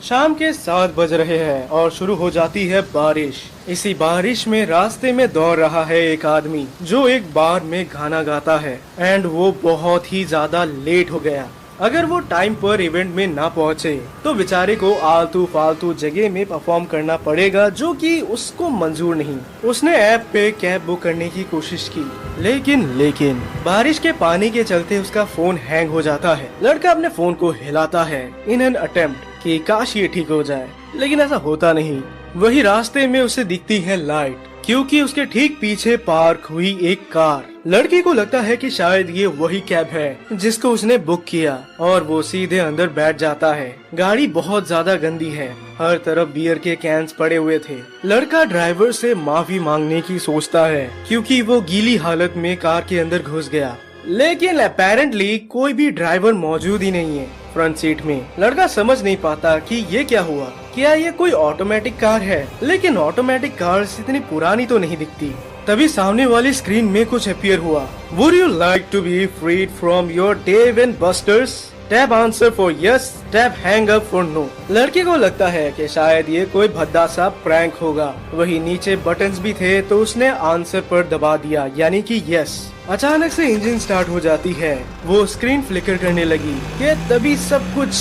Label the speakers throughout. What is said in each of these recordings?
Speaker 1: शाम के 7 बज रहे हैं और शुरू हो जाती है बारिश। इसी बारिश में रास्ते में दौड़ रहा है एक आदमी जो एक बार में गाना गाता है एंड वो बहुत ही ज्यादा लेट हो गया। अगर वो टाइम पर इवेंट में ना पहुंचे तो बेचारे को आलतू फालतू जगह में परफॉर्म करना पड़ेगा, जो कि उसको मंजूर नहीं। उसने ऐप पे कैब बुक करने की कोशिश की, लेकिन बारिश के पानी के चलते उसका फोन हैंग हो जाता है। लड़का अपने फोन को हिलाता है इन एन अटेम्प्ट कि काश ये ठीक हो जाए, लेकिन ऐसा होता नहीं। वही रास्ते में उसे दिखती है लाइट, क्योंकि उसके ठीक पीछे पार्क हुई एक कार। लड़की को लगता है कि शायद ये वही कैब है जिसको उसने बुक किया और वो सीधे अंदर बैठ जाता है। गाड़ी बहुत ज्यादा गंदी है, हर तरफ बियर के कैंस पड़े हुए थे। लड़का ड्राइवर से माफी मांगने की सोचता है क्योंकि वो गीली हालत में कार के अंदर घुस गया, लेकिन अपेरेंटली कोई भी ड्राइवर मौजूद ही नहीं है फ्रंट सीट में। लड़का समझ नहीं पाता कि ये क्या हुआ, क्या ये कोई ऑटोमेटिक कार है? लेकिन ऑटोमेटिक कार्स इतनी पुरानी तो नहीं दिखती। तभी सामने वाली स्क्रीन में कुछ अपीयर हुआ। Would you like to be freed from your Dave and Buster's? Tap answer for yes, tap hang up for no. लड़के को लगता है कि शायद ये कोई भद्दा सा प्रैंक होगा। वही नीचे बटन्स भी थे तो उसने आंसर पर दबा दिया, यानी कि यस। अचानक से इंजन स्टार्ट हो जाती है, वो स्क्रीन फ्लिकर करने लगी कि तभी सब कुछ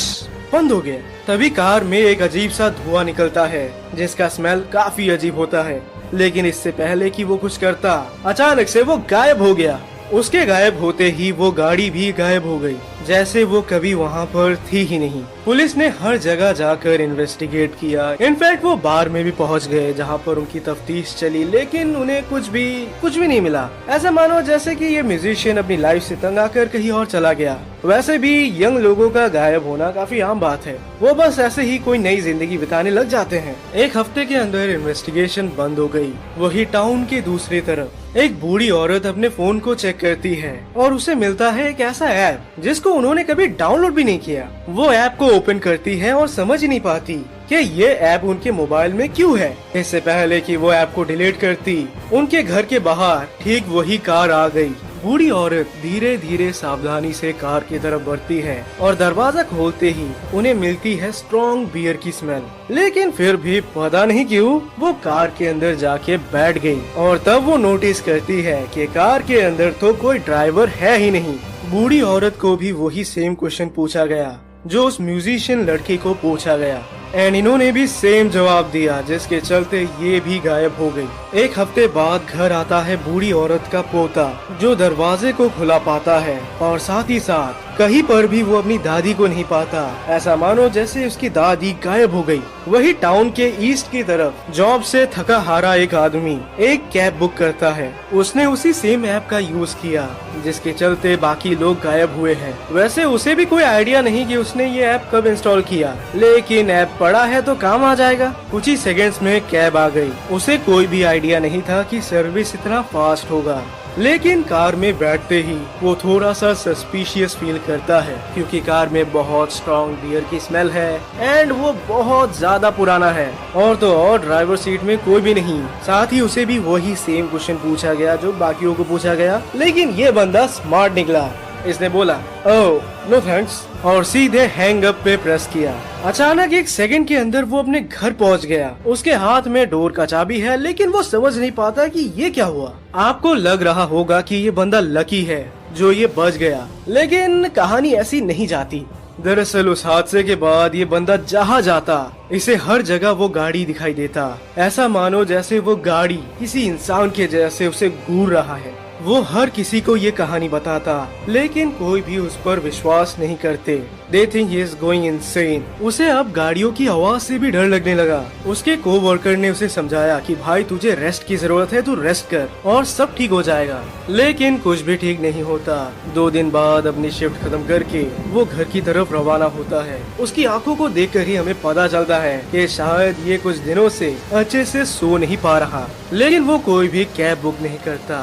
Speaker 1: बंद हो गया। तभी कार में एक अजीब सा धुआं निकलता है जिसका स्मेल काफी अजीब होता है, लेकिन इससे पहले कि वो कुछ करता, अचानक से वो गायब हो गया। उसके गायब होते ही वो गाड़ी भी गायब हो गई, जैसे वो कभी वहाँ पर थी ही नहीं। पुलिस ने हर जगह जाकर इन्वेस्टिगेट किया। इनफैक्ट वो बार में भी पहुँच गए जहाँ पर उनकी तफ्तीश चली, लेकिन उन्हें कुछ भी नहीं मिला। ऐसा मानो जैसे कि ये म्यूजिशियन अपनी लाइफ से तंग आकर कहीं और चला गया। वैसे भी यंग लोगों का गायब होना काफी आम बात है, वो बस ऐसे ही कोई नई जिंदगी बिताने लग जाते हैं। एक हफ्ते के अंदर इन्वेस्टिगेशन बंद हो गई। वही टाउन के दूसरी तरफ एक बूढ़ी औरत अपने फोन को चेक करती है और उसे मिलता है एक ऐसा ऐप जिसको उन्होंने कभी डाउनलोड भी नहीं किया। वो ऐप को ओपन करती है और समझ ही नहीं पाती कि ये ऐप उनके मोबाइल में क्यों है। इससे पहले कि वो ऐप को डिलीट करती, उनके घर के बाहर ठीक वही कार आ गई। बूढ़ी औरत धीरे धीरे सावधानी से कार की तरफ बढ़ती है और दरवाजा खोलते ही उन्हें मिलती है स्ट्रॉन्ग बियर की स्मेल। लेकिन फिर भी पता नहीं क्यों वो कार के अंदर जाके बैठ गई और तब वो नोटिस करती है कि कार के अंदर तो कोई ड्राइवर है ही नहीं। बूढ़ी औरत को भी वही सेम क्वेश्चन पूछा गया जो उस म्यूजिशियन लड़के को पूछा गया, एंड इन्होंने भी सेम जवाब दिया, जिसके चलते ये भी गायब हो गई। एक हफ्ते बाद घर आता है बूढ़ी औरत का पोता, जो दरवाजे को खुला पाता है और साथ ही साथ कहीं पर भी वो अपनी दादी को नहीं पाता। ऐसा मानो जैसे उसकी दादी गायब हो गई। वही टाउन के ईस्ट की तरफ जॉब से थका हारा एक आदमी एक कैब बुक करता है। उसने उसी सेम ऐप का यूज किया जिसके चलते बाकी लोग गायब हुए हैं। वैसे उसे भी कोई आइडिया नहीं कि उसने ये ऐप कब इंस्टॉल किया, लेकिन ऐप पड़ा है तो काम आ जाएगा। कुछ ही सेकंड्स में कैब आ गई। उसे कोई भी आइडिया नहीं था कि सर्विस इतना फास्ट होगा, लेकिन कार में बैठते ही वो थोड़ा सा सस्पिशियस फील करता है, क्योंकि कार में बहुत स्ट्रॉन्ग बियर की स्मेल है एंड वो बहुत ज्यादा पुराना है। और तो और ड्राइवर सीट में कोई भी नहीं। साथ ही उसे भी वही सेम क्वेश्चन पूछा गया जो बाकियों को पूछा गया, लेकिन ये बंदा स्मार्ट निकला। इसने बोला ओह नो थैंक्स और सीधे हैंग अप पे प्रेस किया। अचानक एक सेकंड के अंदर वो अपने घर पहुंच गया। उसके हाथ में डोर का चाबी है, लेकिन वो समझ नहीं पाता कि ये क्या हुआ। आपको लग रहा होगा कि ये बंदा लकी है जो ये बच गया, लेकिन कहानी ऐसी नहीं जाती। दरअसल उस हादसे के बाद ये बंदा जहाँ जाता इसे हर जगह वो गाड़ी दिखाई देता। ऐसा मानो जैसे वो गाड़ी किसी इंसान के जैसे उसे घूर रहा है। वो हर किसी को ये कहानी बताता, लेकिन कोई भी उस पर विश्वास नहीं करते। They think he is going insane। उसे अब गाड़ियों की आवाज से भी डर लगने लगा। उसके कोवर्कर ने उसे समझाया कि भाई तुझे रेस्ट की जरूरत है, तू रेस्ट कर और सब ठीक हो जाएगा, लेकिन कुछ भी ठीक नहीं होता। 2 दिन बाद अपनी शिफ्ट खत्म करके वो घर की तरफ रवाना होता है। उसकी आंखों को देखकर ही हमें पता चलता है कि शायद ये कुछ दिनों से अच्छे से सो नहीं पा रहा, लेकिन वो कोई भी कैब बुक नहीं करता।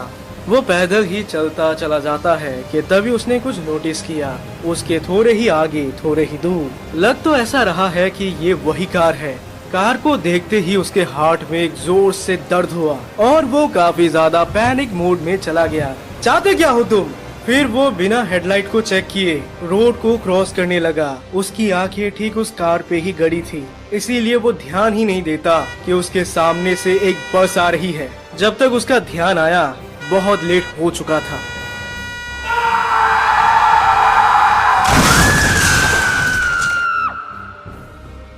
Speaker 1: वो पैदल ही चलता चला जाता है कि तभी उसने कुछ नोटिस किया। उसके थोड़े ही आगे थोड़े ही दूर लग तो ऐसा रहा है कि ये वही कार है। कार को देखते ही उसके हार्ट में एक जोर से दर्द हुआ और वो काफी ज्यादा पैनिक मूड में चला गया। चाहते क्या हो तुम? फिर वो बिना हेडलाइट को चेक किए रोड को क्रॉस करने लगा। उसकी आंखें ठीक उस कार पे ही गड़ी थी, इसीलिए वो ध्यान ही नहीं देता कि उसके सामने से एक बस आ रही है। जब तक उसका ध्यान आया बहुत लेट हो चुका था।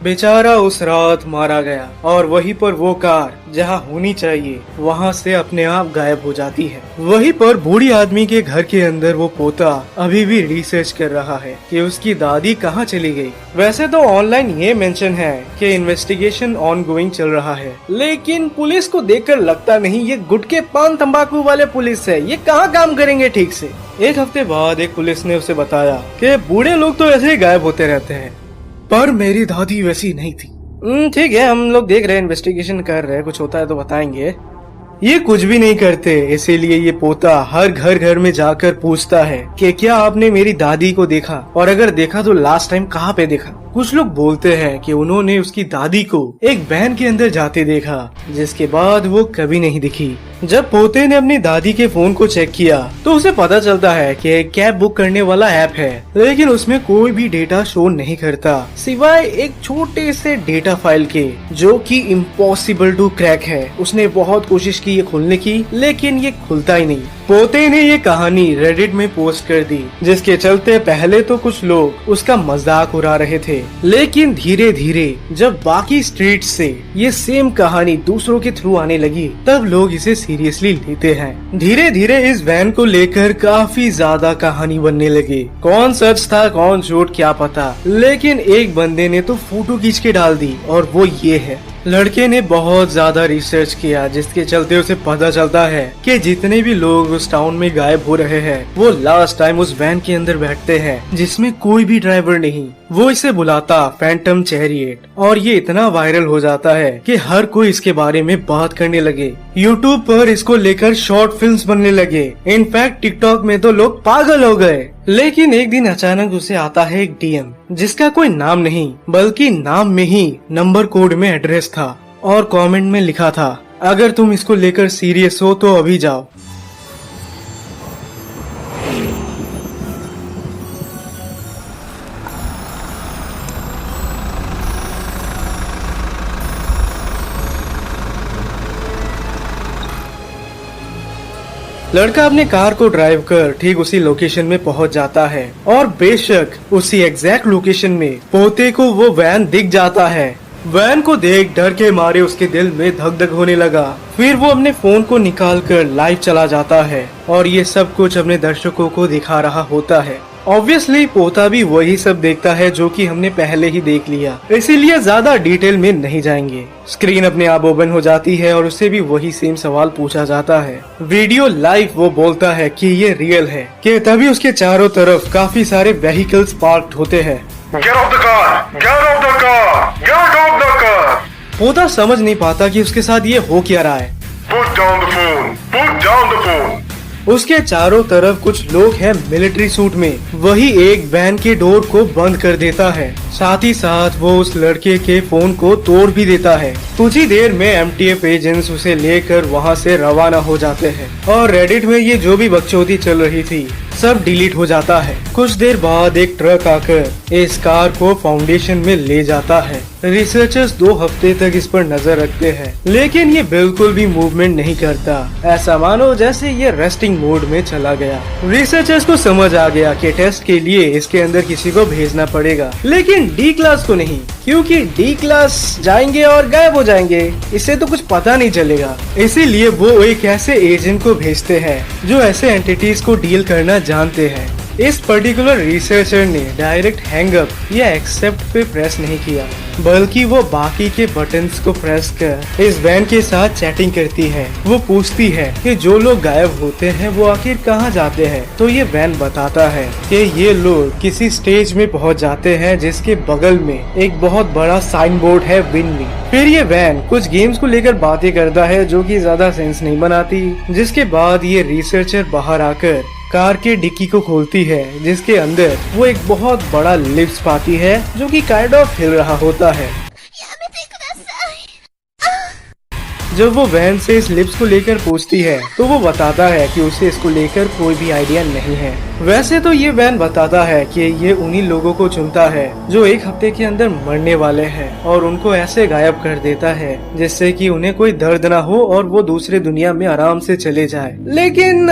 Speaker 1: बेचारा उस रात मारा गया और वहीं पर वो कार जहाँ होनी चाहिए वहाँ से अपने आप गायब हो जाती है। वहीं पर बूढ़ी आदमी के घर के अंदर वो पोता अभी भी रिसर्च कर रहा है कि उसकी दादी कहाँ चली गई। वैसे तो ऑनलाइन ये मेंशन है कि इन्वेस्टिगेशन ऑनगोइंग चल रहा है, लेकिन पुलिस को देखकर लगता नहीं ये गुटके पान तंबाकू वाले पुलिस है, ये कहाँ काम करेंगे ठीक से। एक हफ्ते बाद एक पुलिस ने उसे बताया कि बूढ़े लोग तो ऐसे ही गायब होते रहते हैं, पर मेरी दादी वैसी नहीं थी। ठीक है, हम लोग देख रहे हैं, इन्वेस्टिगेशन कर रहे हैं, कुछ होता है तो बताएंगे। ये कुछ भी नहीं करते, इसीलिए ये पोता हर घर में जाकर पूछता है कि क्या आपने मेरी दादी को देखा, और अगर देखा तो लास्ट टाइम कहाँ पे देखा। कुछ लोग बोलते हैं कि उन्होंने उसकी दादी को एक वैन के अंदर जाते देखा, जिसके बाद वो कभी नहीं दिखी। जब पोते ने अपनी दादी के फोन को चेक किया तो उसे पता चलता है कि एक कैब बुक करने वाला ऐप है, लेकिन उसमें कोई भी डेटा शो नहीं करता सिवाय एक छोटे से डेटा फाइल के, जो कि इम्पॉसिबल टू क्रैक है। उसने बहुत कोशिश की ये खोलने की, लेकिन ये खुलता ही नहीं। पोते ने ये कहानी रेडिट में पोस्ट कर दी, जिसके चलते पहले तो कुछ लोग उसका मजाक उड़ा रहे थे, लेकिन धीरे धीरे जब बाकी स्ट्रीट से ये सेम कहानी दूसरों के थ्रू आने लगी, तब लोग इसे सीरियसली लेते हैं। धीरे धीरे इस वैन को लेकर काफी ज्यादा कहानी बनने लगी। कौन सच था कौन झूठ क्या पता, लेकिन एक बंदे ने तो फोटो खींच के डाल दी, और वो ये है। लड़के ने बहुत ज्यादा रिसर्च किया, जिसके चलते उसे पता चलता है कि जितने भी लोग उस टाउन में गायब हो रहे हैं वो लास्ट टाइम उस वैन के अंदर बैठते हैं, जिसमें कोई भी ड्राइवर नहीं। वो इसे बुलाता फैंटम चैरियट, और ये इतना वायरल हो जाता है कि हर कोई इसके बारे में बात करने लगे। यूट्यूब पर इसको लेकर शॉर्ट फिल्म्स बनने लगे। इनफैक्ट टिकटॉक में तो लोग पागल हो गए। लेकिन एक दिन अचानक उसे आता है एक डीएम, जिसका कोई नाम नहीं बल्कि नाम में ही नंबर कोड में एड्रेस था, और कमेंट में लिखा था, अगर तुम इसको लेकर सीरियस हो तो अभी जाओ। लड़का अपने कार को ड्राइव कर ठीक उसी लोकेशन में पहुंच जाता है, और बेशक उसी एग्जैक्ट लोकेशन में पोते को वो वैन दिख जाता है। वैन को देख डर के मारे उसके दिल में धक धक होने लगा। फिर वो अपने फोन को निकाल कर लाइव चला जाता है और ये सब कुछ अपने दर्शकों को दिखा रहा होता है। ऑब्वियसली पोता भी वही सब देखता है जो कि हमने पहले ही देख लिया, इसीलिए ज्यादा डिटेल में नहीं जाएंगे। स्क्रीन अपने आप ओपन हो जाती है और उससे भी वही सेम सवाल पूछा जाता है। वीडियो लाइव वो बोलता है कि ये रियल है, कि तभी उसके चारों तरफ काफी सारे व्हीकल्स पार्क्ड होते हैं।
Speaker 2: Get off the car! Get off the car! Get off the car!
Speaker 1: पोता समझ नहीं पाता कि उसके साथ ये हो क्या रहा है।
Speaker 2: Put down the phone! Put down the phone!
Speaker 1: उसके चारों तरफ कुछ लोग हैं मिलिट्री सूट में। वही एक वैन के डोर को बंद कर देता है, साथ ही साथ वो उस लड़के के फोन को तोड़ भी देता है। कुछ ही देर में एमटीएफ एजेंट्स उसे लेकर वहां से रवाना हो जाते हैं, और रेडिट में ये जो भी बकचोदी चल रही थी सब डिलीट हो जाता है। कुछ देर बाद एक ट्रक आकर इस कार को फाउंडेशन में ले जाता है। रिसर्चर्स 2 हफ्ते तक इस पर नजर रखते हैं, लेकिन ये बिल्कुल भी मूवमेंट नहीं करता, ऐसा मानो जैसे ये रेस्टिंग मोड में चला गया। रिसर्चर्स को समझ आ गया कि टेस्ट के लिए इसके अंदर किसी को भेजना पड़ेगा, लेकिन डी क्लास को नहीं, क्योंकि डी क्लास जाएंगे और गायब हो जाएंगे, इससे तो कुछ पता नहीं चलेगा। इसीलिए वो एक ऐसे एजेंट को भेजते हैं जो ऐसे एंटिटीज को डील करना जानते हैं। इस पर्टिकुलर रिसर्चर ने डायरेक्ट हैंगअप या एक्सेप्ट पे प्रेस नहीं किया, बल्कि वो बाकी के बटन्स को प्रेस कर इस वैन के साथ चैटिंग करती है। वो पूछती है कि जो लोग गायब होते हैं वो आखिर कहाँ जाते हैं, तो ये वैन बताता है कि ये लोग किसी स्टेज में पहुँच जाते हैं जिसके बगल में एक बहुत बड़ा साइन बोर्ड है, विन मी। फिर ये वैन कुछ गेम्स को लेकर बातें करता है जो कि ज्यादा सेंस नहीं बनाती, जिसके बाद ये रिसर्चर बाहर आकर कार के डिक्की को खोलती है, जिसके अंदर वो एक बहुत बड़ा लिप्स पाती है जो कि काइंड ऑफ हिल रहा होता है। जब वो वैन से इस लिप्स को लेकर पूछती है तो वो बताता है कि उसे इसको लेकर कोई भी आइडिया नहीं है। वैसे तो ये वैन बताता है कि ये उन्हीं लोगों को चुनता है जो एक हफ्ते के अंदर मरने वाले हैं और उनको ऐसे गायब कर देता है जिससे कि उन्हें कोई दर्द ना हो और वो दूसरे दुनिया में आराम से चले जाए। लेकिन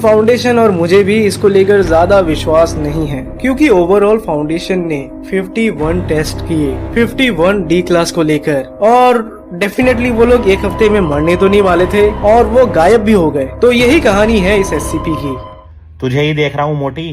Speaker 1: फाउंडेशन और मुझे भी इसको लेकर ज्यादा विश्वास नहीं है, क्योंकि ओवरऑल फाउंडेशन ने 51 टेस्ट किए 51 डी क्लास को लेकर, और डेफिनेटली वो लोग एक हफ्ते में मरने तो नहीं वाले थे और वो गायब भी हो गए। तो यही कहानी है इस SCP की।
Speaker 3: तुझे ही देख रहा हूँ मोटी।